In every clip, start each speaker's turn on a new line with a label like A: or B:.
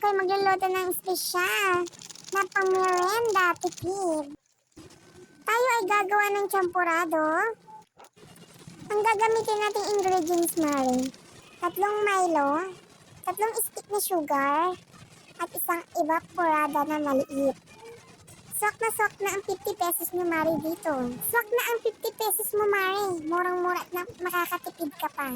A: ako'y magluluto ng espesyal na pang-merienda tipid. Tayo ay gagawa ng champurado. Ang gagamitin nating ingredients, Mari, 3 Milo, 3 stick na sugar, at isang evaporada na maliit. Swak na ang 50 pesos mo, Mari, dito. Swak na ang 50 pesos mo, Mari. Murang-mura na makakatipid ka pa.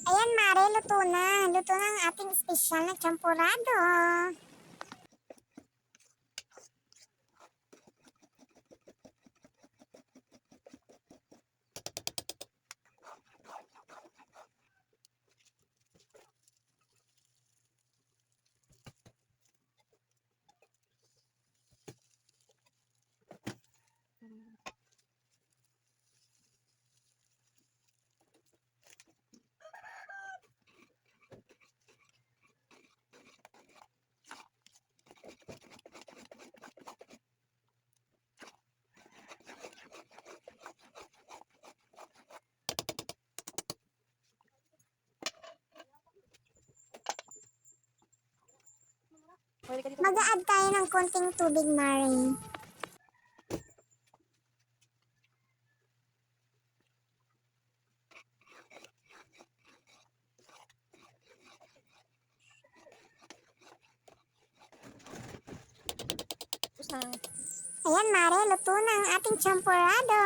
A: Ayan, Mare, luto na. Luto na ang ating espesyal na champurado. Mag-a-add tayo ng konting tubig, Mare. Ayan, Mare, luto na ang ating champurado.